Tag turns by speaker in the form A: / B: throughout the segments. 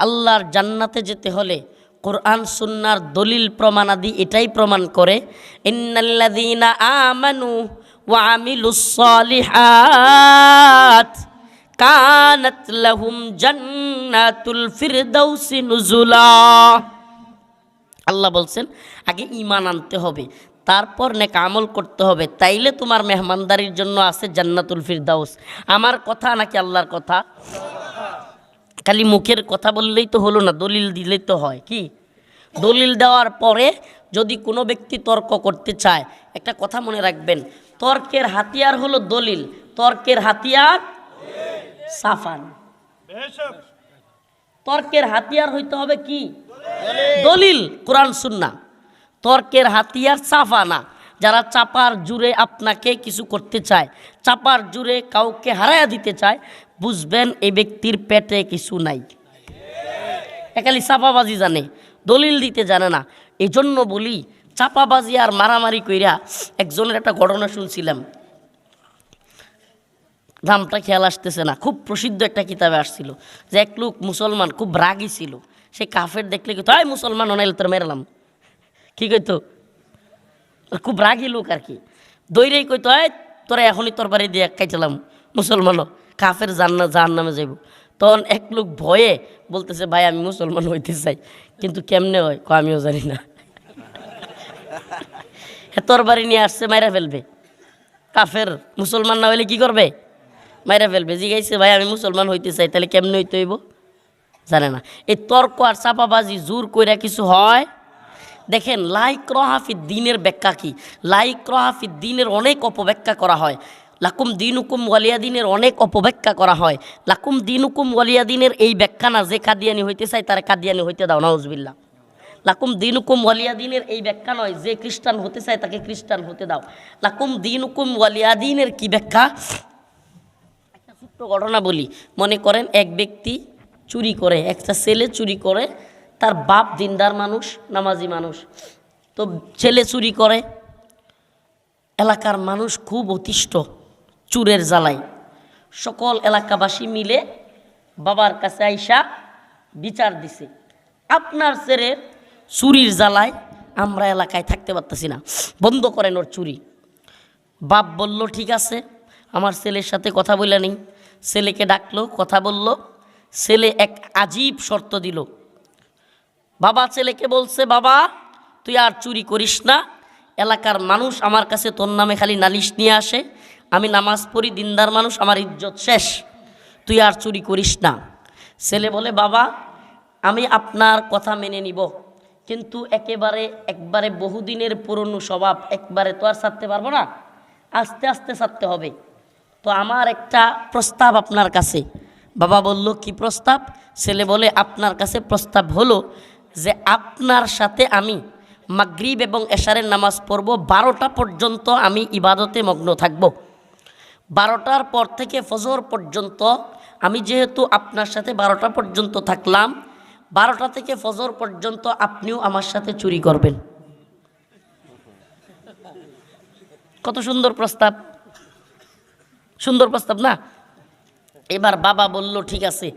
A: আল্লাহর জান্নাতে যেতে হলে কোরআন সুন্নাহর দলিল প্রমাণাদি এটাই প্রমাণ করে, ইন্নাল্লাযীনা আমানু ওয়া আমিলুস সালিহাত কানাত লাহুম জান্নাতুল ফিরদাউসি নুজুলা। আল্লাহ বলছেন আগে ঈমান আনতে হবে, তারপর নেক আমল করতে হবে, তাইলে তোমার মেহমানদারির জন্য আছে জান্নাতুল ফিরদাউস। আমার কথা নাকি আল্লাহর কথা? খালি মুখের কথা বললেই তো হলো না, দলিল দিলেই তো হয়। কি দলিল দেওয়ার পরে যদি কোনো ব্যক্তি তর্ক করতে চায়, একটা কথা মনে রাখবেন, তর্কের হাতিয়ার হলো দলিল, তর্কের হাতিয়ার সাফান। তর্কের হাতিয়ার হইতে হবে কি? দলিল, কোরআন সুন্নাহ। তর্কের হাতিয়ার সাফা না। যারা চাপার জুড়ে আপনাকে কিছু করতে চায়, চাপার জুড়ে কাউকে হারায়া দিতে চায়, বুঝবেন এই ব্যক্তির পেটে কিছু নাই। একালি চাপাবাজি জানে, দলিল দিতে জানে না। এই জন্য বলি, চাপাবাজি আর মারামারি কইরা একজনের একটা ঘটনা শুনছিলাম, নামটা খেয়াল আসতেছে না, খুব প্রসিদ্ধ একটা কিতাবে আসছিল যে এক লোক মুসলমান খুব রাগী ছিল, সে কাফের দেখলে কি তাই মুসলমান অনাইলে তোর মেরলাম, কি কইতো, খুব রাগী লোক আর কি, দৈরেই কইতো এই তোরা এখনই তোর বাড়ি দিয়ে খাইছিলাম, মুসলমানও কাফের জাহান নামে যাইব। তখন এক লোক ভয়ে বলতেছে ভাই আমি মুসলমান হইতে চাই, কিন্তু কেমনে হয়, আমিও জানি না। তোর বাড়ি নিয়ে আসছে, মাইরা ফেলবে। কাফের মুসলমান না হইলে কি করবে? মাইরা ফেলবে। জিগাইছে ভাই আমি মুসলমান হইতে চাই, তাহলে কেমনে হইতে হইব? জানে না। এই তর্ক আর চাপাবাজি জোর কইরা কিছু হয়? দেখেন লাইক্রাহাফিদ দ্বীনের ব্যাখ্যা কি? লাইক্রাহাফিদ দ্বীনের অনেক অপব্যাখ্যা করা হয়। লাকুম দিনুকুম ওয়ালিয়া দ্বীনের অনেক অপব্যাখ্যা করা হয়। লাকুম দিনুকুম ওয়ালিয়া দ্বীনের এই ব্যাখ্যা না, যে কাদিয়ানি হইতে চাই তারা কাদিয়ানি হইতে দাও, নাউজুবিল্লাহ। লাকুম দিনুকুম ওয়ালিয়া দ্বীনের এই ব্যাখ্যা নয়, যে খ্রিস্টান হতে চায় তাকে খ্রিস্টান হতে দাও। লাকুম দিনুকুম ওয়ালিয়া দ্বীনের কি ব্যাখ্যা? একটা ছোট্ট ঘটনা বলি। মনে করেন এক ব্যক্তি চুরি করে, একটা ছেলে চুরি করে, তার বাপ দিনদার মানুষ, নামাজি মানুষ, তো ছেলে চুরি করে, এলাকার মানুষ খুব অতিষ্ঠ চুরের জ্বালায়, সকল এলাকাবাসী মিলে বাবার কাছে আইসা বিচার দিছে, আপনার ছেলের চুরির জ্বালায় আমরা এলাকায় থাকতে পারতেছি না, বন্ধ করেন ওর চুরি। বাপ বলল ঠিক আছে, আমার ছেলের সাথে কথা বলে নেই। ছেলেকে ডাকলো, কথা বলল। ছেলে এক আজীব শর্ত দিল। বাবা ছেলেকে বলছে, বাবা তুই আর চুরি করিস না, এলাকার মানুষ আমার কাছে তোর নামে খালি নালিশ নিয়ে আসে, আমি নামাজ পড়ি, দিনদার মানুষ, আমার ইজ্জত শেষ, তুই আর চুরি করিস না। ছেলে বলে বাবা আমি আপনার কথা মেনে নিব, কিন্তু একবারে বহুদিনের পুরনো স্বভাব একবারে তো আর ছাড়তে পারবো না, আস্তে আস্তে ছাড়তে হবে। তো আমার একটা প্রস্তাব আপনার কাছে। বাবা বলল কি প্রস্তাব? ছেলে বলে আপনার কাছে প্রস্তাব হলো যে আপনার সাথে আমি মাগরিব এবং এশারের নামাজ পড়ব, 12টা পর্যন্ত আমি ইবাদতে মগ্ন থাকব। 12টার পর থেকে ফজর পর্যন্ত আমি যেহেতু আপনার সাথে 12টা পর্যন্ত থাকলাম, 12টা থেকে ফজর পর্যন্ত আপনিও আমার সাথে চুরি করবেন। কত সুন্দর প্রস্তাব, সুন্দর প্রস্তাব না? এবার বাবা বলল ঠিক আছে,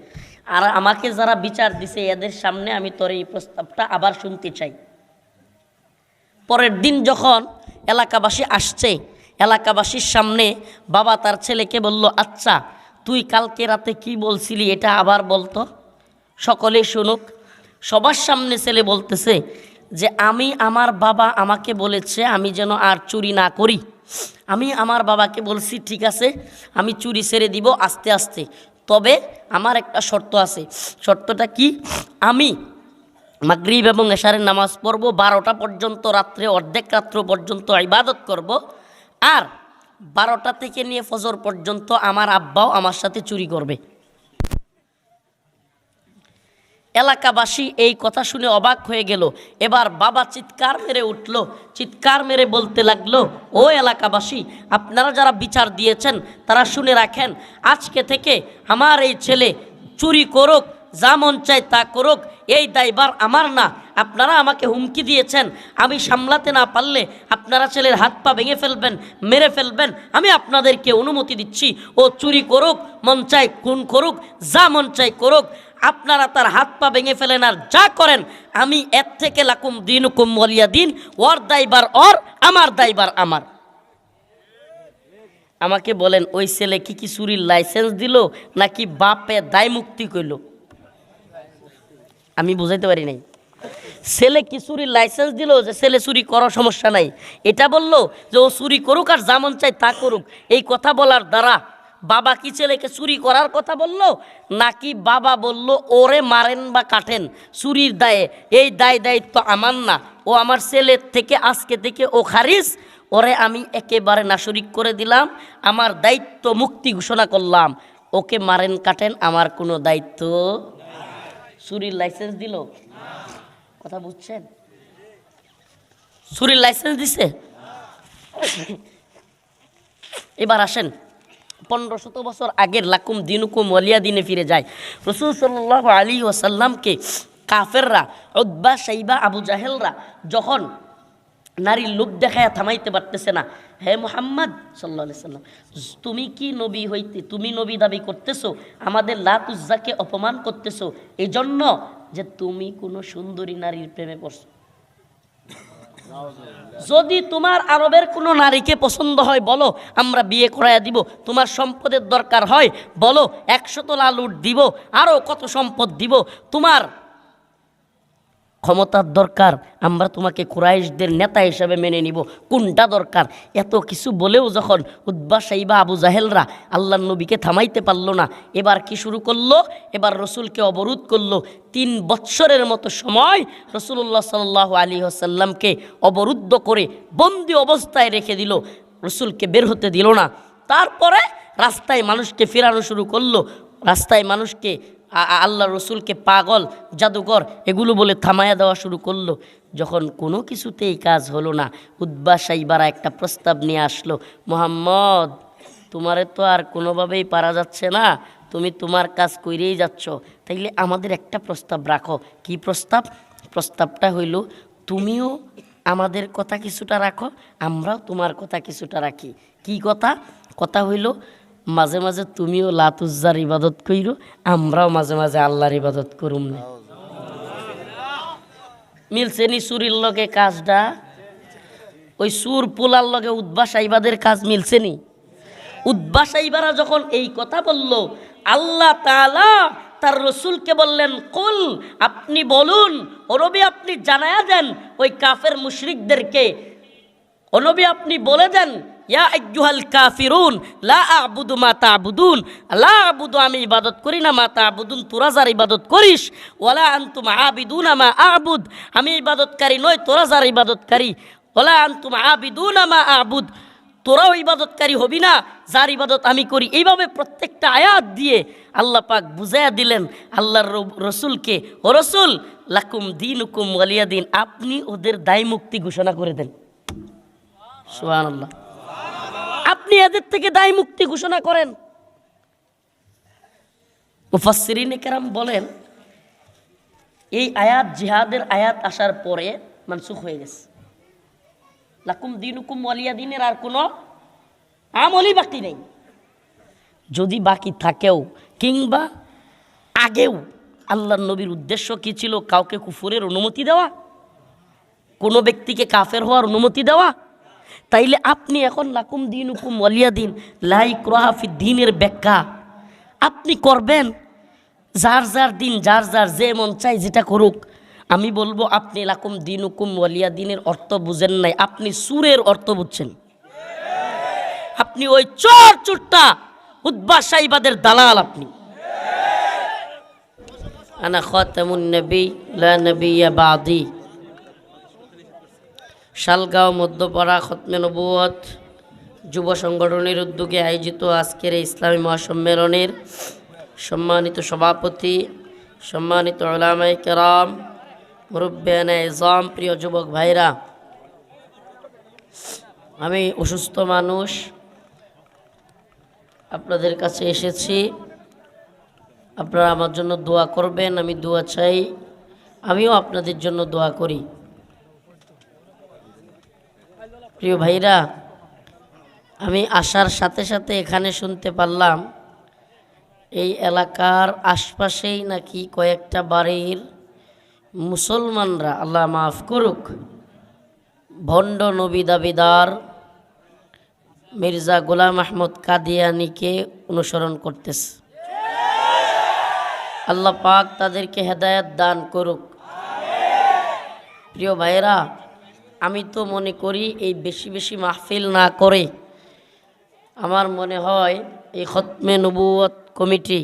A: আর আমাকে যারা বিচার দিছে এদের সামনে আমি তোর এই প্রস্তাবটা আবার শুনতে চাই। পরের দিন যখন এলাকাবাসী আসছে, এলাকাবাসীর সামনে বাবা তার ছেলেকে বলল আচ্ছা তুই কালকে রাতে কি বলছিলি এটা আবার বলতো, সকলে শুনুক। সবার সামনে ছেলে বলতেছে যে আমার বাবা আমাকে বলেছে আমি যেন আর চুরি না করি, আমি আমার বাবাকে বলছি ঠিক আছে আমি চুরি ছেড়ে দিব আস্তে আস্তে, তবে আমার একটা শর্ত আছে। শর্তটা কি? আমি মাগরিব এবং এশারের নামাজ পড়ব, 12টা পর্যন্ত, রাত্রে অর্ধেক রাত্র পর্যন্ত ইবাদত করব, আর 12টা থেকে নিয়ে ফজর পর্যন্ত আমার আব্বাও আমার সাথে চুরি করবে। এলাকাবাসী এই কথা শুনে অবাক হয়ে গেল। এবার বাবা চিৎকার মেরে উঠল, চিৎকার মেরে বলতে লাগলো, ও এলাকাবাসী আপনারা যারা বিচার দিয়েছেন তারা শুনে রাখেন, আজকে থেকে আমার এই ছেলে চুরি করুক, যা মন চায় তা করুক, এই দায়ভার আমার না। আপনারা আমাকে হুমকি দিয়েছেন, আমি সামলাতে না পারলে আপনারা ছেলের হাত পা ভেঙে ফেলবেন, মেরে ফেলবেন, আমি আপনাদেরকে অনুমতি দিচ্ছি ও চুরি করুক, মন চায় খুন করুক, যা মন চায় করুক, আপনারা তার হাত পা ভেঙে ফেলেন আর যা করেন, আমি এর থেকে লাকুম দিনুকুম ওয়ালিয়া দিন, ওর দায়বার ওর, আমার দায়বার আমার। আমাকে বলেন ওই ছেলে কি চুরির লাইসেন্স দিল নাকি বাপে দায় মুক্তি কইল? আমি বুঝাইতে পারি নাই। ছেলে কি চুরির লাইসেন্স দিল যে ছেলে চুরি করার সমস্যা নাই, এটা বললো যে ও চুরি করুক আর যেমন চাই তা করুক। এই কথা বলার দ্বারা বাবা কি ছেলেকে চুরি করার কথা বলল, নাকি বাবা বলল ওরে মারেন বা কাটেন চুরির দায়ে, এই দায়িত্ব আমার না, ও আমার ছেলের থেকে আজকে থেকে ও খারিজ, ওরে আমি একেবারে নাশরিক করে দিলাম, আমার দায়িত্ব মুক্তি ঘোষণা করলাম, ওকে মারেন কাটেন আমার কোনো দায়িত্ব। চুরির লাইসেন্স দিল? কথা বুঝছেন? চুরির লাইসেন্স দিছে। এবার আসেন 1500 বছর আগের লাকুম দিনুকুম ওয়ালিয়া দিনে ফিরে যায়। রাসূল সাল্লাল্লাহু আলাইহি ওয়াসাল্লামকে কাফেররা, উতবা, শাইবা, আবু জাহেলরা যখন নারীর লোভ দেখায় থামাইতে পারতেছে না, হে মুহাম্মদ সাল্লাল্লাহু আলাইহি সাল্লাম, তুমি কি নবী হইতে, তুমি নবী দাবি করতেছো, আমাদের লাত উজ্জাকে অপমান করতেছো এই জন্য যে তুমি কোনো সুন্দরী নারীর প্রেমে পড়ছো? যদি তোমার আরবের কোনো নারীকে পছন্দ হয় বলো, আমরা বিয়ে করাইয়া দিব। তোমার সম্পদের দরকার হয় বলো, 100 তোলা লুট দিব, আরও কত সম্পদ দিব। তোমার ক্ষমতার দরকার, আমরা তোমাকে কুরাইশদের নেতা হিসাবে মেনে নিব। কোনটা দরকার? এত কিছু বলেও যখন উতবা, শাইবা, আবু জাহেলরা আল্লাহর নবীকে থামাইতে পারল না, এবার কি শুরু করলো? এবার রসুলকে অবরোধ করলো। 3 বৎসরের মতো সময় রাসূলুল্লাহ সাল্লাল্লাহু আলাইহি ওয়াসাল্লামকে অবরুদ্ধ করে বন্দি অবস্থায় রেখে দিল, রসুলকে বের হতে দিল না। তারপরে রাস্তায় মানুষকে ফেরানো শুরু করলো, রাস্তায় মানুষকে আল্লাহ রসুলকে পাগল, জাদুকর এগুলো বলে থামায়া দেওয়া শুরু করলো। যখন কোনো কিছুতেই কাজ হলো না, উতবা, শাইবারা একটা প্রস্তাব নিয়ে আসলো, মুহাম্মদ তোমারে তো আর কোনোভাবেই পারা যাচ্ছে না, তুমি তোমার কাজ কইরেই যাচ্ছ, তাইলে আমাদের একটা প্রস্তাব রাখো। কি প্রস্তাব? প্রস্তাবটা হইল তুমিও আমাদের কথা কিছুটা রাখো, আমরাও তোমার কথা কিছুটা রাখি। কি কথা? কথা হইল মাঝে মাঝে তুমিও লাত উজ্জার ইবাদত কইরো, আমরাও মাঝে মাঝে আল্লাহর ইবাদত করুম না। মিলছে নি সুরির লগে কাজটা? ওই সুর পোলার লগে উতবা, শাইবাদের কাজ মিলছে নি? উতবা, শাইবারা যখন এই কথা বলল, আল্লাহ তাআলা তার রসুলকে বললেন, কুল, আপনি বলুন, ও নবী আপনি জানায়া দেন ওই কাফের মুশরিকদেরকে, ও নবী আপনি বলে দেন, ইয়া আইয়ুহাল কাফিরুন লা আ'বুদু মা তা'বুদুন, লা আ'বুদু আমি ইবাদত করি না, মা তা'বুদুন তোরা যার ইবাদত করিস, ওয়ালা আনতুম আবিদুনা মা আ'বুদ আমি ইবাদতকারী নই, তোরা যার ইবাদতকারী, ওয়ালা আনতুম আবিদুনা মা আ'বুদ তোরাও ইবাদতকারী হবি না যার ইবাদত আমি করি। এইভাবে প্রত্যেকটা আয়াত দিয়ে আল্লাহ পাক বুঝাইয়া দিলেন আল্লাহর রসুলকে, ও রসুল লাকুম দিনুকুম ওয়ালিয়া দিন, আপনি ওদের দায় মুক্তি ঘোষণা করে দেন। সুবহানাল্লাহ, আপনি এদের থেকে দায় মুক্তি ঘোষণা করেন। মুফাসসিরিনে কেরাম বলেন এই আয়াত জিহাদের আয়াত আসার পরে মানসুখ হয়ে গেছে। লাকুম দিনুকুম ওয়ালিয়া দিনের আর কোনো আমলই বাকি নেই। যদি বাকি থাকেও কিংবা আগেও, আল্লাহর নবীর উদ্দেশ্য কি ছিল? কাউকে কুফরের অনুমতি দেওয়া, কোনো ব্যক্তিকে কাফের হওয়ার অনুমতি দেওয়া। তাইলে আপনি এখন লাকুম দিনুকুম ওয়ালিয়া দিন, লা ইকরাহা ফিদ দ্বীনের ব্যাখ্যা আপনি করবেন। যার যার দিন, যার যার যে মন চাই যেটা করুক। আমি বলবো আপনি লাকুম দিনুকুম ওয়ালিয়া দিনের অর্থ বুঝেন নাই, আপনি সুরের অর্থ বুঝছেন। আপনি ওই চোর চুরটা উতবা, শাইবাদের দালাল আপনি। আনা খাতামুন নবী লা নবিয়্যা বাদি। শালগাঁও মধ্যপাড়া খতমে নবুয়ত যুব সংগঠনের উদ্যোগে আয়োজিত আজকের এই ইসলামী মহাসম্মেলনের সম্মানিত সভাপতি, সম্মানিত উলামায়ে কেরাম, মুরব্বিয়ানে ইজাম, প্রিয় যুবক ভাইরা, আমি অসুস্থ মানুষ, আপনাদের কাছে এসেছি, আপনারা আমার জন্য দোয়া করবেন, আমি দোয়া চাই, আমিও আপনাদের জন্য দোয়া করি। প্রিয় ভাইরা, আমি আসার সাথে সাথে এখানে শুনতে পারলাম এই এলাকার আশপাশেই নাকি কয়েকটা বাড়ির মুসলমানরা, আল্লাহ মাফ করুক, ভণ্ড নবী দাবিদার মির্জা গোলাম আহমদ কাদিয়ানীকে অনুসরণ করতেছে। আল্লাহ পাক তাদেরকে হেদায়েত দান করুক। প্রিয় ভাইরা, আমি তো মনে করি এই বেশি বেশি মাহফিল না করে আমার মনে হয় এই খতমে নবুয়ত কমিটি,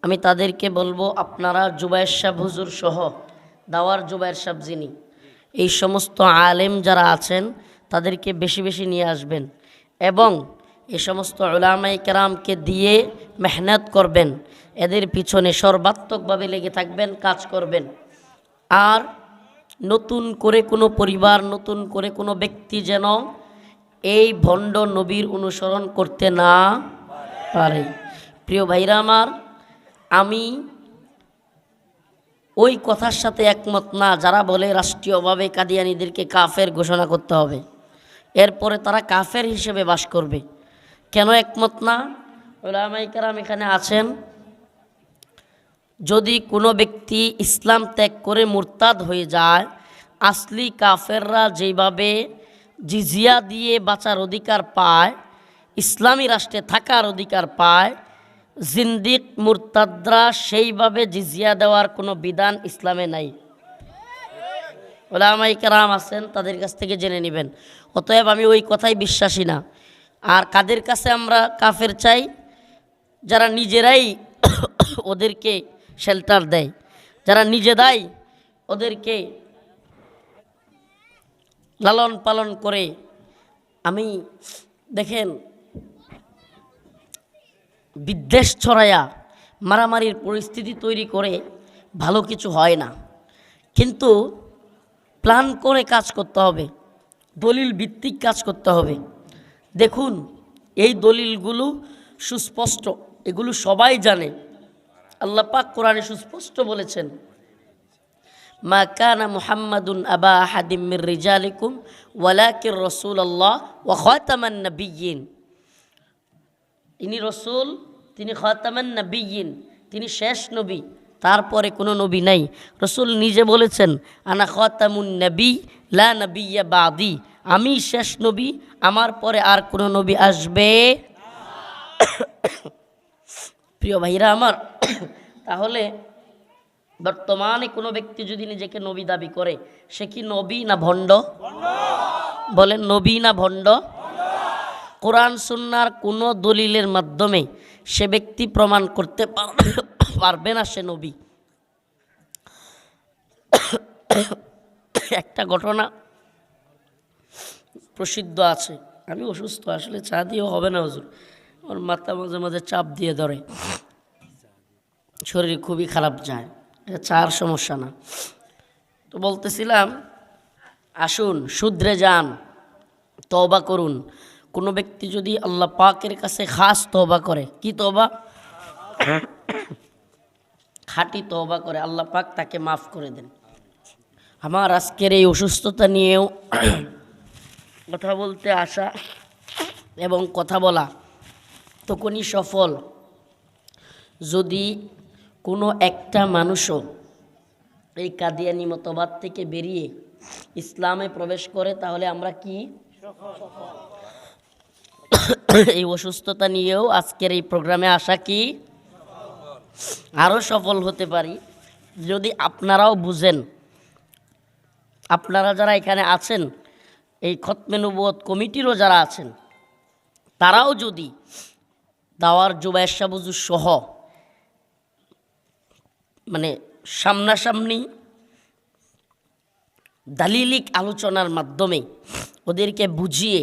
A: আমি তাদেরকে বলবো আপনারা জুবায়ের সাহেব হুজুর সহ, দাওয়ার জুবায়ের সাহেব যিনি, এই সমস্ত আলেম যারা আছেন তাদেরকে বেশি বেশি নিয়ে আসবেন এবং এই সমস্ত উলামায়ে কেরামকে দিয়ে মেহনত করবেন, এদের পিছনে সর্বাত্মকভাবে লেগে থাকবেন, কাজ করবেন। আর নতুন করে কোনো পরিবার, নতুন করে কোনো ব্যক্তি যেন এই ভণ্ড নবীর অনুসরণ করতে না পারে। প্রিয় ভাইরা আমার, আমি ওই কথার সাথে একমত না যারা বলে রাষ্ট্রীয়ভাবে কাদিয়ানীদেরকে কাফের ঘোষণা করতে হবে, এরপরে তারা কাফের হিসেবে বাস করবে। কেন একমত না? উলামায়ে কেরাম এখানে আছেন, যদি কোনো ব্যক্তি ইসলাম ত্যাগ করে মুরতাদ হয়ে যায়, আসলি কাফেররা যেভাবে জিজিয়া দিয়ে বাঁচার অধিকার পায়, ইসলামী রাষ্ট্রে থাকার অধিকার পায়, জিন্দিক মুরতাদরা সেইভাবে জিজিয়া দেওয়ার কোনো বিধান ইসলামে নাই। উলামায়ে কেরাম আছেন, তাদের কাছ থেকে জেনে নেবেন। অতএব আমি ওই কথাই বিশ্বাসী না। আর কাদের কাছে আমরা কাফের চাই? যারা নিজেরাই ওদেরকে শেল্টার দেয়, যারা নিজেরাই ওদেরকে লালন পালন করে। আমি দেখেন, বিদ্বেষ ছড়ায়া মারামারির পরিস্থিতি তৈরি করে ভালো কিছু হয় না, কিন্তু প্ল্যান করে কাজ করতে হবে, দলিল ভিত্তিক কাজ করতে হবে। দেখুন, এই দলিলগুলো সুস্পষ্ট, এগুলো সবাই জানে। আল্লাহ পাক কোরআনে সুস্পষ্ট বলেছেন, মা কানা মুহাম্মাদুন আবা আহাদিম মির রিজালিকুম ওয়ালাকির রাসূলুল্লাহ ওয়া খাতামান নাবিয়্যিন। ইনি রসুল, তিনি খাতামান নাবিয়্যিন, তিনি শেষ নবী, তারপরে কোনো নবী নাই। রসুল নিজে বলেছেন, আনা খাতামুন নবী লা নবিয়্যা বাদি, আমি শেষ নবী, আমার পরে আর কোনো নবী আসবে। প্রিয় ভাইরা আমার, তাহলে বর্তমানে কোনো ব্যক্তি যদি নিজেকে নবী দাবি করে, সে কি নবী না ভণ্ড? বলেন, নবী না ভণ্ড? কোরআন সুন্নাহর কোনো দলিলের মাধ্যমে সে ব্যক্তি প্রমাণ করতে পারবে না সে নবী। একটা ঘটনা প্রসিদ্ধ আছে। আমি অসুস্থ, আসলে চা দিয়েও হবে না হুজুর, ওর মাথা মাঝে মাঝে চাপ দিয়ে ধরে, শরীর খুবই খারাপ যায়, এটা চার সমস্যা না। তো বলতেছিলাম, আসুন শুধরে যান, তওবা করুন। কোনো ব্যক্তি যদি আল্লাহ পাকের কাছে খাস তওবা করে, কি তওবা? খাঁটি তওবা করে, আল্লাহ পাক তাকে মাফ করে দেন। আমার আজকের এই অসুস্থতা নিয়েও কথা বলতে আসা এবং কথা বলা তখনই সফল যদি কোনো একটা মানুষও এই কাদিয়ানি মতবাদ থেকে বেরিয়ে ইসলামে প্রবেশ করে, তাহলে আমরা কি এই অসুস্থতা নিয়েও আজকের এই প্রোগ্রামে আসা কি আরও সফল হতে পারি যদি আপনারাও বুঝেন। আপনারা যারা এখানে আছেন, এই খতমে নবুয়ত কমিটিরও যারা আছেন, তারাও যদি দাওয়ার জুবায়ের সাহেব হুজুর সহ মানে সামনাসামনি দালিলিক আলোচনার মাধ্যমে ওদেরকে বুঝিয়ে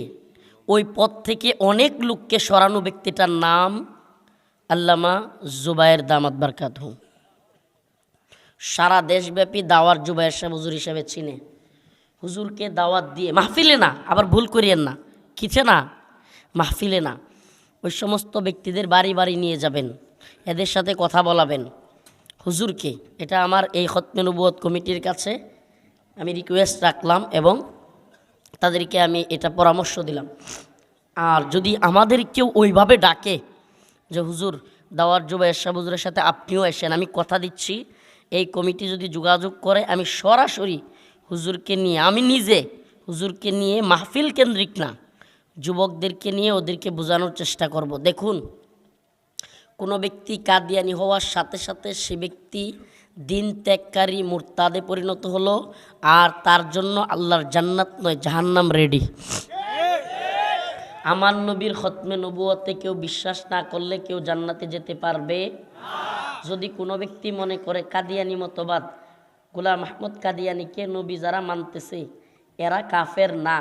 A: ওই পথ থেকে অনেক লোককে সরানো, ব্যক্তিটার নাম আল্লামা জুবায়ের দামাত বারকাতুহু। সারা দেশব্যাপী দাওয়ার জুবায়ের সাহেব হুজুর হিসেবে চিনে। হুজুরকে দাওয়াত দিয়ে, মাহফিলে না, আবার ভুল করিয়েন না, কিছে না, মাহফিলে না, ওই সমস্ত ব্যক্তিদের বাড়ি বাড়ি নিয়ে যাবেন, এদের সাথে কথা বলাবেন হুজুরকে। এটা আমার এই খতমে নবুয়ত কমিটির কাছে আমি রিকোয়েস্ট রাখলাম এবং তাদেরকে আমি এটা পরামর্শ দিলাম। আর যদি আমাদের কেউ ওইভাবে ডাকে যে হুজুর দাওয়ার জুবায়ের শাহ হুজুরের সাথে আপনিও এসেন। আমি কথা দিচ্ছি, এই কমিটি যদি যোগাযোগ করে আমি সরাসরি হুজুরকে নিয়ে, আমি নিজে হুজুরকে নিয়ে মাহফিল কেন্দ্রিক না, যুবকদেরকে নিয়ে ওদেরকে বোঝানোর চেষ্টা করব। দেখুন, কোনো ব্যক্তি কাদিয়ানি হওয়ার সাথে সাথে সে ব্যক্তি দিন ত্যাগকারী মুরতাদে পরিণত হলো, আর তার জন্য আল্লাহর জান্নাত নয় জাহান্নাম রেডি। আমার নবীর খতমে নবুয়তে কেউ বিশ্বাস না করলে কেউ জান্নাতে যেতে পারবে। যদি কোনো ব্যক্তি মনে করে কাদিয়ানি মতবাদ, গোলাম আহমদ কাদিয়ানিকে নবী যারা মানতেছে এরা কাফের না,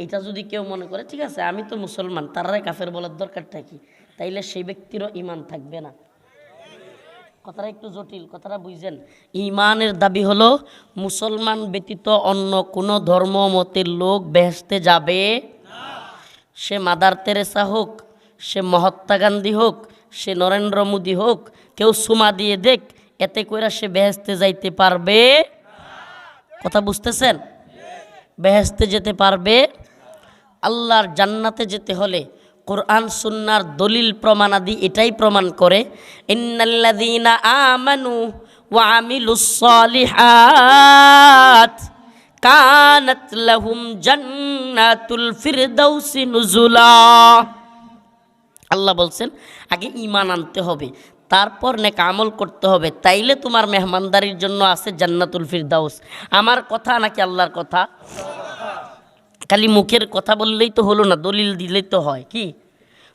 A: এটা যদি কেউ মনে করে ঠিক আছে আমি তো মুসলমান, তারাই কাফের বলার দরকারটা কি, তাইলে সেই ব্যক্তিরও ঈমান থাকবে না। কথাটা একটু জটিল, কথাটা বুঝছেন? ঈমানের দাবি হলো মুসলমান ব্যতীত অন্য কোনো ধর্ম মতের লোক বেহেশতে যাবে। সে মাদার তেরেসা হোক, সে মহাত্মা গান্ধী হোক, সে নরেন্দ্র মোদী হোক, কেউ সুমা দিয়ে দেখ, এতে কইরা সে বেহেশতে যাইতে পারবে? কথা বুঝতেছেন? বেহেশতে যেতে পারবে। আল্লাহর জান্নাতে যেতে হলে কোরআন সুন্নাহর দলিল প্রমাণাদি এটাই প্রমাণ করে, ইন্নাল্লাযীনা আমানু ওয়া আমিলুস সালিহাত কানাত লাহুম জান্নাতুল ফিরদাউসি নুজুলা। আল্লাহ বলছেন আগে ঈমান আনতে হবে, তারপর নেক আমল করতে হবে, তাইলে তোমার মেহমানদারির জন্য আছে জান্নাতুল ফিরদাউস। আমার কথা নাকি আল্লাহর কথা? খালি মুখের কথা বললেই তো হলো না, দলিল দিলেই তো হয়। কি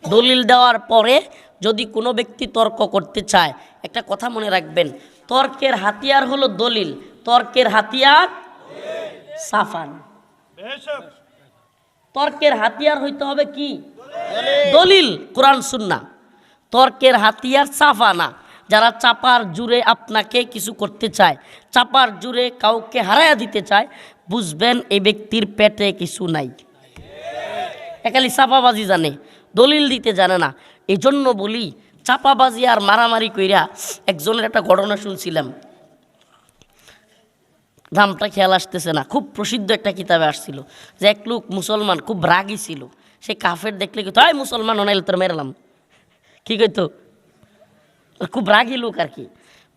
A: দলিল দেওয়ার পরে যদি কোনো ব্যক্তি তর্ক করতে চায়, একটা কথা মনে রাখবেন, তর্কের হাতিয়ার হলো দলিল, তর্কের হাতিয়ার সাফান। তর্কের হাতিয়ার হইতে হবে কি? দলিল, কোরআন সুন্নাহ। তর্কের হাতিয়ার সাফা না। যারা চাপার জুড়ে আপনাকে কিছু করতে চায়, চাপার জুড়ে কাউকে হারায়া দিতে চায়, বুঝবেন এই ব্যক্তির পেটে কিছু নাই। একালি চাপাবাজি জানে, দলিল দিতে জানে না। এই জন্য বলি চাপাবাজি আর মারামারি কইরা, একজনের একটা ঘটনা শুনছিলাম, নামটা খেয়াল আসতেছে না, খুব প্রসিদ্ধ একটা কিতাবে আসছিল যে এক লোক মুসলমান খুব রাগী ছিল, সে কাফের দেখলে কইতো এই মুসলমান অনাইলে তোর মেরলাম। কি কইতো? খুব রাগী লোক আর কি,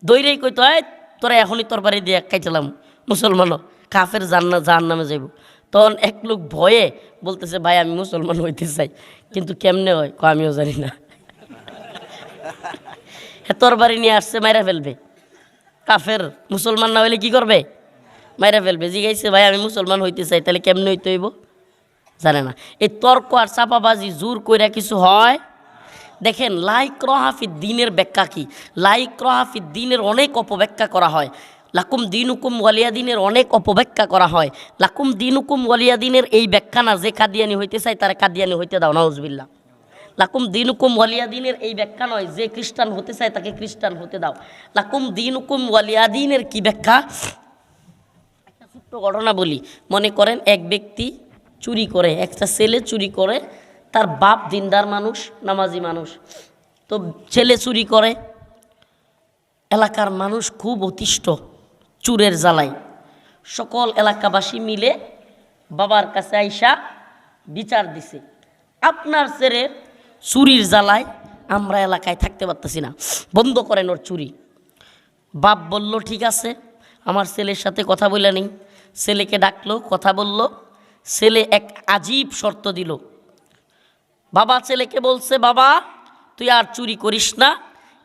A: দৈরেই কইতো এই তোরা এখনই তোর বাড়ি দিয়ে খাইছিলাম, মুসলমানও কাফের জাহান নামে যাইব। তখন এক লোক ভয়ে বলতেছে ভাই আমি মুসলমান হইতে চাই, কিন্তু কেমনে হয়? আমিও জানি না। তোর বাড়ি নিয়ে আসছে, মাইরা ফেলবে। কাফের মুসলমান না হইলে কি করবে? মাইরা ফেলবে। জিগাইছে ভাই আমি মুসলমান হইতে চাই, তাহলে কেমনে হইতে হইব? জানে না। এই তর্ক আর চাপাবাজি জোর কইরা কিছু হয়? দেখেন লাইক রহাফিদ দিনের ব্যাখ্যা কি? লাইক রহাফিদ দিনের অনেক অপব্যাখ্যা করা হয়। লাকুম দিনুকুম ওয়ালিয়া দিনের অনেক অপব্যাখ্যা করা হয়। লাকুম দিনুকুম ওয়ালিয়া দিনের এই ব্যাখ্যা না, যে কাদিয়ানি হইতে চাই তারা কাদিয়ানি হইতে দাও, নাউজুবিল্লাহ। লাকুম দিনুকুম ওয়ালিয়া দিনের এই ব্যাখ্যা নয়, যে খ্রিস্টান হতে চায় তাকে খ্রিস্টান হতে দাও। লাকুম দিনুকুম ওয়ালিয়া দিনের কি ব্যাখ্যা? একটা ছোট্ট ঘটনা বলি। মনে করেন এক ব্যক্তি চুরি করে, একটা ছেলে চুরি করে, তার বাপ দিনদার মানুষ, নামাজি মানুষ, তো ছেলে চুরি করে। এলাকার মানুষ খুব অতিষ্ঠ চুরের জ্বালায়, সকল এলাকাবাসী মিলে বাবার কাছে আইসা বিচার দিছে, আপনার ছেলের চুরির জ্বালায় আমরা এলাকায় থাকতে পারতেছি না, বন্ধ করেন ওর চুরি। বাপ বলল ঠিক আছে, আমার ছেলের সাথে কথা বলে নেই। ছেলেকে ডাকলো, কথা বলল। ছেলে এক আজীব শর্ত দিল। বাবা ছেলেকে বলছে, বাবা তুই আর চুরি করিস না,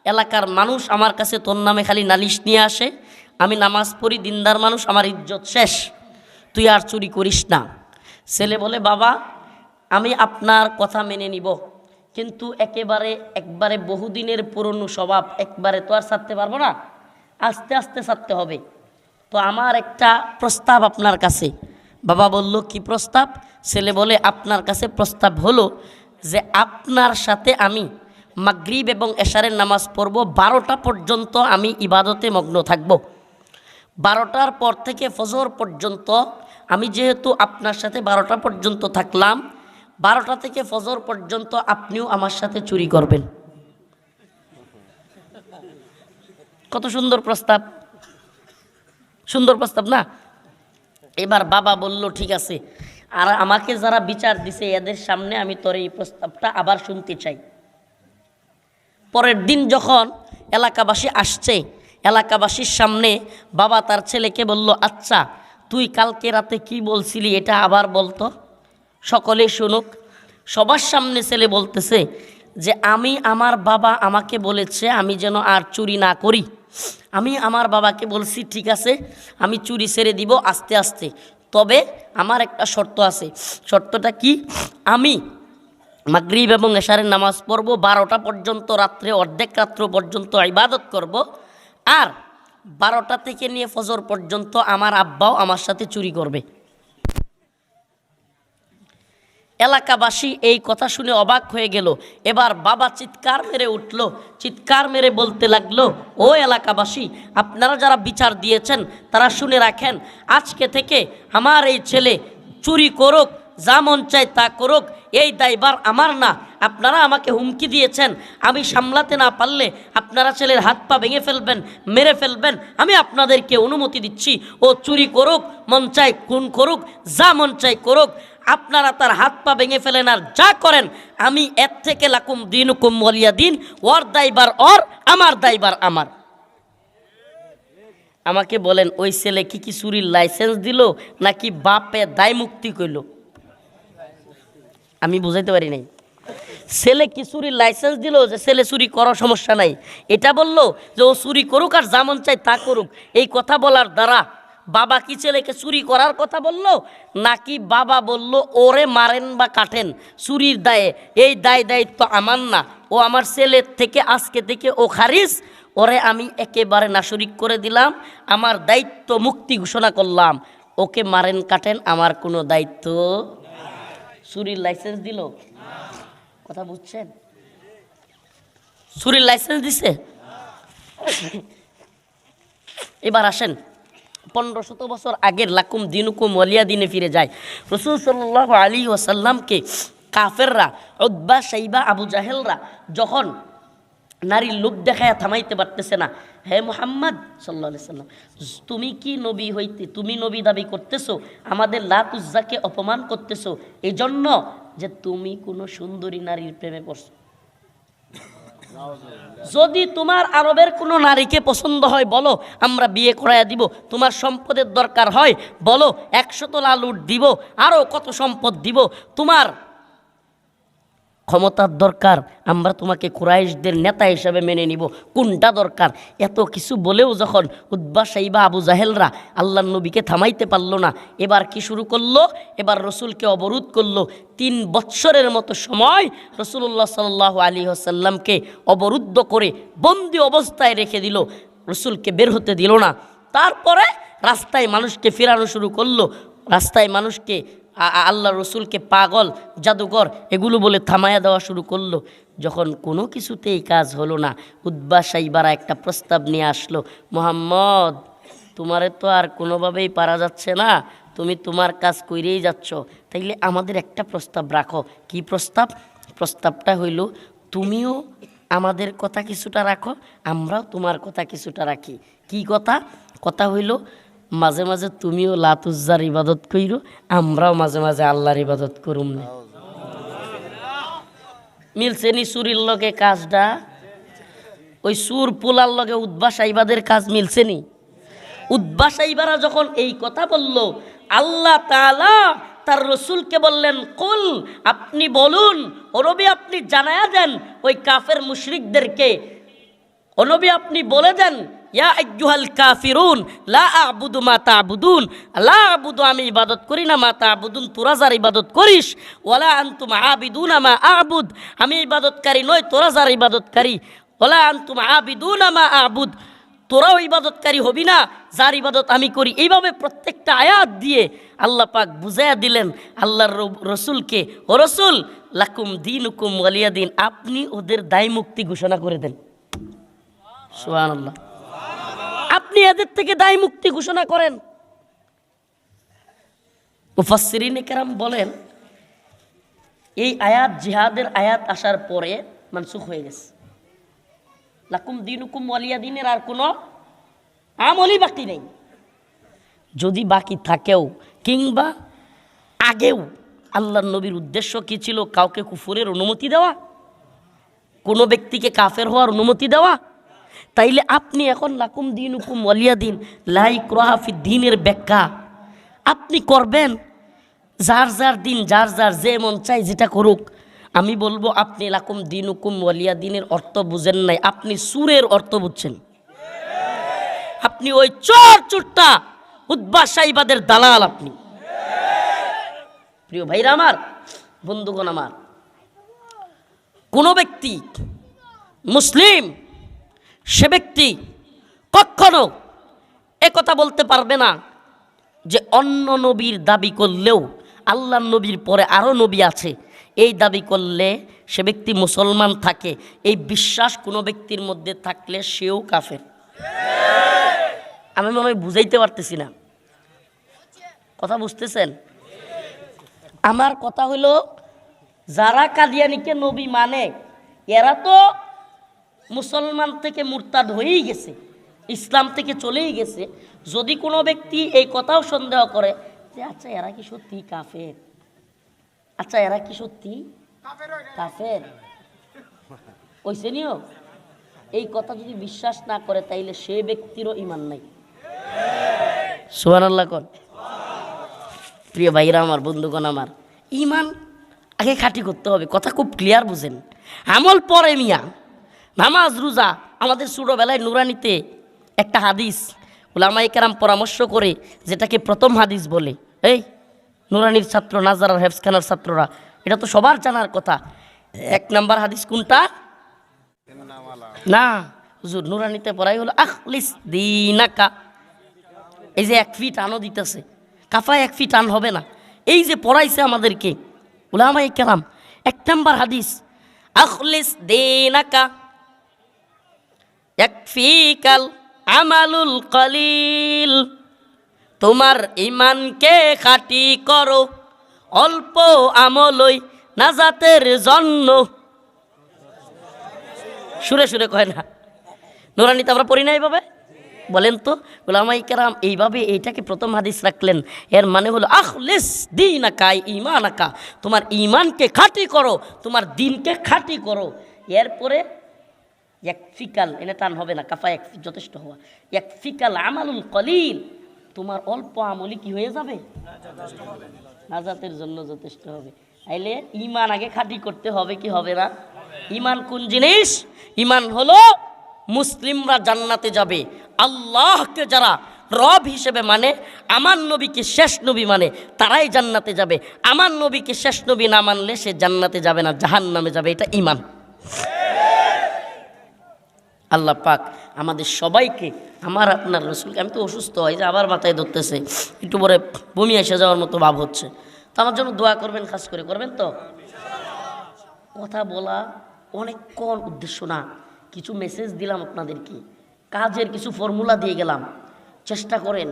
A: এলাকার মানুষ আমার কাছে তোর নামে খালি নালিশ নিয়ে আসে, আমি নামাজ পড়ি, দিনদার মানুষ, আমার ইজ্জত শেষ, তুই আর চুরি করিস না। ছেলে বলে বাবা আমি আপনার কথা মেনে নিব, কিন্তু একবারে বহুদিনের পুরনো স্বভাব একবারে তো আর ছাড়তে পারবো না, আস্তে আস্তে ছাড়তে হবে। তো আমার একটা প্রস্তাব আপনার কাছে। বাবা বলল কি প্রস্তাব? ছেলে বলে আপনার কাছে প্রস্তাব হলো যে আপনার সাথে আমি মাগরিব এবং এশারের নামাজ পড়ব, 12টা পর্যন্ত আমি ইবাদতে মগ্ন থাকব। 12টার পর থেকে ফজর পর্যন্ত আমি যেহেতু আপনার সাথে 12টা পর্যন্ত থাকলাম, 12টা থেকে ফজর পর্যন্ত আপনিও আমার সাথে চুরি করবেন। কত সুন্দর প্রস্তাব, সুন্দর প্রস্তাব না? এবার বাবা বলল ঠিক আছে, আর আমাকে যারা বিচার দিছে এদের সামনে আমি তোর এই প্রস্তাবটা আবার শুনতে চাই। পরের দিন যখন এলাকাবাসী আসছে, এলাকাবাসীর সামনে বাবা তার ছেলেকে বলল, আচ্ছা তুই কালকে রাতে কি বলছিলি এটা আবার বলতো, সকলে শুনুক। সবার সামনে ছেলে বলতেছে যে আমি আমার বাবা আমাকে বলেছে আমি যেন আর চুরি না করি। আমি আমার বাবাকে বলছি ঠিক আছে আমি চুরি ছেড়ে দিব আস্তে আস্তে, তবে আমার একটা শর্ত আছে। শর্তটা কি? আমি মাগরিব এবং এশারের নামাজ পড়ব, 12টা পর্যন্ত, রাত্রে অর্ধেক রাত্র পর্যন্ত ইবাদত করব, আর 12টা থেকে নিয়ে ফজর পর্যন্ত আমার আব্বাও আমার সাথে চুরি করবে। এলাকাবাসী এই কথা শুনে অবাক হয়ে গেল। এবার বাবা চিৎকার মেরে উঠল, চিৎকার মেরে বলতে লাগলো, ও এলাকাবাসী, আপনারা যারা বিচার দিয়েছেন তারা শুনে রাখেন, আজকে থেকে আমার এই ছেলে চুরি করুক, যা মন চায় তা করুক, এই দায়ভার আমার না। আপনারা আমাকে হুমকি দিয়েছেন, আমি সামলাতে না পারলে আপনারা ছেলের হাত পা ভেঙে ফেলবেন, মেরে ফেলবেন। আমি আপনাদেরকে অনুমতি দিচ্ছি, ও চুরি করুক, মন চায় খুন করুক, যা মন চায় করুক, আপনারা তার হাত পা ভেঙে ফেলেন আর যা করেন, আমি এর থেকে লাকুম দিনুকুম ওয়ালিয়া দিন, ওর দায়ভার ওর, আমার দায়ভার আমার। আমাকে বলেন ওই ছেলে কি চুরির লাইসেন্স দিল নাকি বাপে দায় মুক্তি কইল? আমি বুঝাইতে পারি নাই। ছেলে কি চুরির লাইসেন্স দিল যে ছেলে চুরি করার সমস্যা নাই, এটা বললো যে ও চুরি করুক আর যা মন চায় তা করুক। এই কথা বলার দ্বারা বাবা কি ছেলেকে চুরি করার কথা বলল, নাকি বাবা বলল ওরে মারেন বা কাটেন চুরির দায়ে, এই দায়িত্ব আমার না, ও আমার ছেলের থেকে আজকে থেকে ও খারিজ, ওরে আমি একেবারে নাশরিক করে দিলাম, আমার দায়িত্ব মুক্তি ঘোষণা করলাম, ওকে মারেন কাটেন আমার কোনো দায়িত্ব। চুরির লাইসেন্স দিল? কথা বুঝছেন? চুরির লাইসেন্স দিছে। এবার আসেন 1500 বছর আগের লাকুম দিনুকুম ওয়ালিয়া দিনে ফিরে যায়। রাসূল সাল্লাল্লাহু আলাইহি ওয়াসাল্লামকে কাফেররা, উতবা, শাইবা, আবু জাহেলরা যখন নারীর লোভ দেখায় থামাইতে পারতেছে না, হে মুহাম্মদ সাল্লাল্লাহু আলাইহি সাল্লাম, তুমি কি নবী হইতে, তুমি নবী দাবি করতেছো, আমাদের লাত উজ্জাকে অপমান করতেছো এই জন্য যে তুমি কোনো সুন্দরী নারীর প্রেমে পড়ছো। যদি তোমার আরবের কোনো নারীকে পছন্দ হয় বলো, আমরা বিয়ে করাইয়া দিব। তোমার সম্পদের দরকার হয় বলো, 100 তোলা লুট দিব, আরও কত সম্পদ দিব। তোমার ক্ষমতার দরকার, আমরা তোমাকে কুরাইশদের নেতা হিসাবে মেনে নিব। কোনটা দরকার? এত কিছু বলেও যখন উতবা, শাইবা, আবু জাহেলরা আল্লাহর নবীকে থামাইতে পারল না, এবার কি শুরু করলো? এবার রসুলকে অবরোধ করলো। 3 বৎসরের মতো সময় রাসূলুল্লাহ সাল্লাল্লাহু আলাইহি ওয়াসাল্লামকে অবরুদ্ধ করে বন্দি অবস্থায় রেখে দিল, রসুলকে বের হতে দিল না। তারপরে রাস্তায় মানুষকে ফেরানো শুরু করলো, রাস্তায় মানুষকে আল্লাহ রসুলকে পাগল, জাদুকর এগুলো বলে থামায়া দেওয়া শুরু করলো। যখন কোনো কিছুতেই কাজ হলো না, উতবা, শাইবারা একটা প্রস্তাব নিয়ে আসলো, মুহাম্মদ তোমারে তো আর কোনোভাবেই পারা যাচ্ছে না, তুমি তোমার কাজ কইরেই যাচ্ছ, তাইলে আমাদের একটা প্রস্তাব রাখো। কি প্রস্তাব? প্রস্তাবটা হইল তুমিও আমাদের কথা কিছুটা রাখো, আমরাও তোমার কথা কিছুটা রাখি। কি কথা? কথা হইল মাঝে মাঝে তুমিও লাত উজ্জার ইবাদত কইরো, আমরাও মাঝে মাঝে আল্লাহর ইবাদত করুম না। মিলছে নি সুরির লগে কাজটা? ওই সুর পোলার লগে উতবা, শাইবাদের কাজ মিলছে নি? উতবা, শাইবারা যখন এই কথা বলল, আল্লাহ তাআলা তার রসুলকে বললেন, কুল, আপনি বলুন, ও নবী আপনি জানায়া দেন ওই কাফের মুশরিকদেরকে, ও নবী আপনি বলে দেন, ইয়া আইয়ুহাল কাফিরুন লা আ'বুদু মা তা'বুদুন, লা আ'বুদু আমি ইবাদত করি না, মা তা'বুদুন তোরা যার ইবাদত করিস, ওয়ালা আনতুম আবিদুনা মা আ'বুদ আমি ইবাদতকারী নই, তোরা যার ইবাদতকারী, ওয়ালা আনতুম আবিদুনা মা আ'বুদ তোরাও ইবাদতকারী হবি না যার ইবাদত আমি করি। এইভাবে প্রত্যেকটা আয়াত দিয়ে আল্লাহ পাক বুঝাইয়া দিলেন আল্লাহর রসুলকে, ও রসুল লাকুম দিনুকুম ওয়ালিয়া দিন, আপনি ওদের দায় মুক্তি ঘোষণা করে দেন। সুবহানাল্লাহ, আপনি এদের থেকে দায় মুক্তি ঘোষণা করেন। মুফাসসিরিনে কেরাম বলেন এই আয়াত জিহাদের আয়াত আসার পরে মানসুখ হয়ে গেছে। লাকুম দিনুকুম ওয়ালিয়া দিনের আর কোনো আমলই বাকি নেই। যদি বাকি থাকেও কিংবা আগেও, আল্লাহর নবীর উদ্দেশ্য কি ছিল? কাউকে কুফরের অনুমতি দেওয়া? কোনো ব্যক্তিকে কাফের হওয়ার অনুমতি দেওয়া? তাইলে আপনি এখন লাকুম দিনুকুম ওয়ালিয়া দিন লা ইকরাহা ফিদ দ্বীনের ব্যাখ্যা আপনি করবেন। যার যার দিন, যার যার যে মন চাই যেটা করুক। আমি বলবো আপনি লাকুম দিনুকুম ওয়ালিয়া দিনের অর্থ বুঝেন নাই, আপনি সুরের অর্থ বুঝছেন। আপনি ওই চোর চুট্টা উদ্বা সাইবাদের দালাল আপনি। প্রিয় ভাইরা আমার, বন্ধুগণ আমার, কোন ব্যক্তি মুসলিম সে ব্যক্তি কখনো একথা বলতে পারবে না যে অন্য নবীর দাবি করলেও আল্লাহ নবীর পরে আরও নবী আছে, এই দাবি করলে সে ব্যক্তি মুসলমান থাকে। এই বিশ্বাস কোনো ব্যক্তির মধ্যে থাকলে সেও কাফের। আমি মনে হয় বুঝাইতে পারতেছি না, কথা বুঝতেছেন? আমার কথা হলো, যারা কাদিয়ানীকে নবী মানে এরা তো মুসলমান থেকে মুরতাদ হয়েই গেছে, ইসলাম থেকে চলেই গেছে। যদি কোনো ব্যক্তি এই কথাও সন্দেহ করে যে আচ্ছা এরা কি সত্যি কাফের, আচ্ছা এরা কি সত্যি কাফের ওইসে নিও, এই কথা যদি বিশ্বাস না করে তাইলে সে ব্যক্তিরও ঈমান নাই। সুবহানাল্লাহ কোন। প্রিয় ভাইরা আমার, বন্ধুগণ আমার, ঈমান আগে খাঁটি করতে হবে, কথা খুব ক্লিয়ার বুঝেন। আমল পরে মিয়া, নামাজ রোজা। আমাদের ছোটোবেলায় নুরানিতে একটা হাদিস উলামায়ে কেরাম পরামর্শ করে যেটাকে প্রথম হাদিস বলে। এই নুরানির ছাত্র, নাজারার হেফজখানার ছাত্ররা, এটা তো সবার জানার কথা। 1 নাম্বার হাদিস কোনটা? না হুজুর, নুরানিতে পড়াই হলো আখলিস দীনাকা। এই যে 1 ফিট আনো দিতেছে, কাফায় 1 ফিট আন হবে না, এই যে পড়াইছে আমাদেরকে উলামায়ে কেরাম। 1 নাম্বার হাদিস আখলিস দীনাকা ইয়াকফিকাল আমালুল কলিল। তোমার ঈমানকে খাঁটি করো, অল্প আমলই নাজাতের জন্য। সুরে সুরে কয় না, নুরানিতে আমরা পড়ি না এইভাবে? বলেন তো উলামায়ে কেরাম এইভাবে এইটাকে প্রথম হাদিস রাখলেন। এর মানে হলো আখলিস দীনাকা ঈমানাকা, তোমার ঈমানকে খাঁটি করো, তোমার দ্বীনকে খাঁটি করো। এরপরে ইয়াকফিকাল, এনে টান হবে না, কাফা এক যথেষ্ট হওয়া। ইয়াকফিকাল আমালুল কলিল, তোমার অল্প আমলই কি হয়ে যাবে? নাজাতের জন্য যথেষ্ট হবে। তাইলে ঈমান আগে খাঁটি করতে হবে কি হবে না? ঈমান কোন জিনিস? ঈমান হলো মুসলিমরা জান্নাতে যাবে আল্লাহকে যারা রব হিসেবে মানে, আমার নবীকে শেষ নবী মানে, তারাই জান্নাতে যাবে। আমার নবীকে শেষ নবী না মানলে সে জান্নাতে যাবে না, জাহান্নামে যাবে। এটা ঈমান। আল্লাহ পাক আমাদের সবাইকে, আমার আপনার রসুলকে, আমি তো অসুস্থ হয় যে আবার মাথায় ধরতেছে, একটু পরে বমি এসে যাওয়ার মতো ভাব হচ্ছে, তো আমার জন্য দোয়া করবেন, খাস করে করবেন তো। কথা বলা অনেকক্ষণ উদ্দেশ্য না, কিছু মেসেজ দিলাম আপনাদেরকে, কাজের কিছু ফর্মুলা দিয়ে গেলাম, চেষ্টা করেন।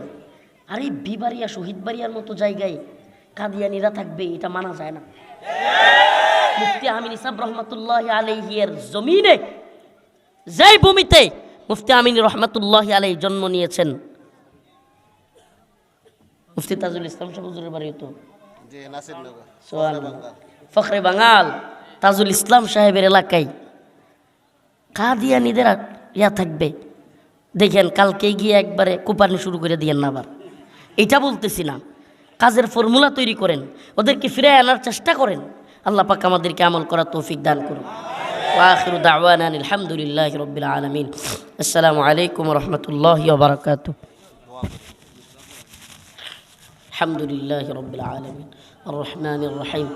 A: আরে বিবাড়িয়া শহীদ বাড়িয়ার মতো জায়গায় কাদিয়ানীরা থাকবে, এটা মানা যায় না। মুফতি আমিন ইসাব রহমতুল্লাহ আলাইহির জমিনে, যেই ভূমিতে মুফতি আমিন রহমতুল্লাহ আলাইহি জন্ম নিয়েছেন, মুফতি তাজুল ইসলাম সাহেব হুজুরের বাড়ি তো ফখরে বাঙাল তাজুল ইসলাম সাহেবের এলাকায় কাদিয়ানীদের ইয়া থাকবে। দেখেন কালকে গিয়ে একবারে কোপানি শুরু করে দিয়েন না আবার, এটা বলতেছি না। কাজের ফর্মুলা তৈরি করেন, ওদেরকে ফিরে আনার চেষ্টা করেন। আল্লাহ পাক আমাদেরকে আমল করার তৌফিক দান করুন। وآخر دعوانا الحمد لله رب العالمين. السلام عليكم ورحمة الله وبركاته. الحمد لله رب العالمين الرحمن الرحيم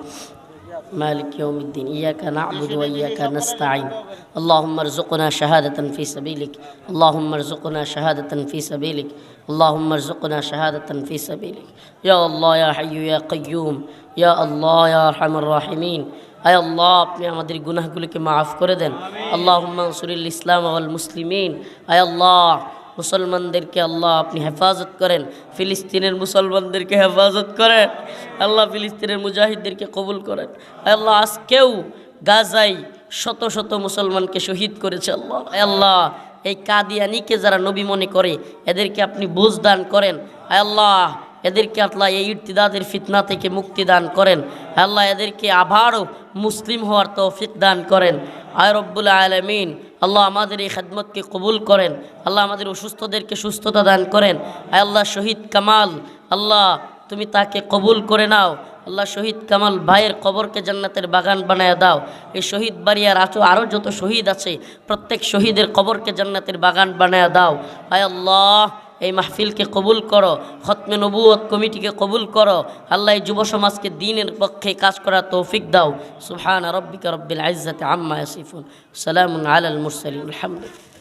A: مالك يوم الدين إياك نعبد وإياك نستعين اللهم ارزقنا شهادة في سبيلك اللهم ارزقنا شهادة في سبيلك اللهم ارزقنا شهادة في سبيلك يا الله يا حي يا قيوم يا الله يا أرحم الراحمين. আয় আল্লাহ, আপনি আমাদের গুনাহগুলোকে মাফ করে দেন। আল্লাহুম্মা আনসুরিল ইসলাম ওয়াল মুসলিমিন। আয় আল্লাহ, মুসলমানদেরকে আল্লাহ আপনি হেফাজত করেন, ফিলিস্তিনের মুসলমানদেরকে হেফাজত করেন। আল্লাহ ফিলিস্তিনের মুজাহিদদেরকে কবুল করেন। আয় আল্লাহ, আজকেও গাজায় শত শত মুসলমানকে শহীদ করেছে আল্লাহ। আয় আল্লাহ, এই কাদিয়ানীকে যারা নবী মনে করে এদেরকে আপনি বুঝ দান করেন। আয় আল্লাহ, এদেরকে আল্লাহ এই ইরতিদাদের ফিতনা থেকে মুক্তি দান করেন। আল্লাহ এদেরকে আবারও মুসলিম হওয়ার তৌফিক দান করেন। আয় রব্বুল আলামিন আল্লাহ আমাদের এই খেদমতকে কবুল করেন। আল্লাহ আমাদের অসুস্থদেরকে সুস্থতা দান করেন। আয় আল্লাহ শহীদ কামাল, আল্লাহ তুমি তাকে কবুল করে নাও। আল্লাহ শহীদ কামাল ভাইয়ের কবরকে জান্নাতের বাগান বানায় দাও। এই শহীদ বাড়িয়ার আরও যত শহীদ আছে প্রত্যেক শহীদের কবরকে জান্নাতের বাগান বানায় দাও। আয় আল্লাহ এই মাহফিলকে কবুল করো, খতমে নবুয়ত কমিটিকে কবুল করো। আল্লাহ এই যুব সমাজকে দ্বীনের পক্ষে কাজ করার তৌফিক দাও। সুবহান রাব্বিকা রব্বিল ইজ্জাতি আম্মা ইয়াসিফুন, সালামুন আলাল মুরসালিন, আলহামদুলিল্লাহ।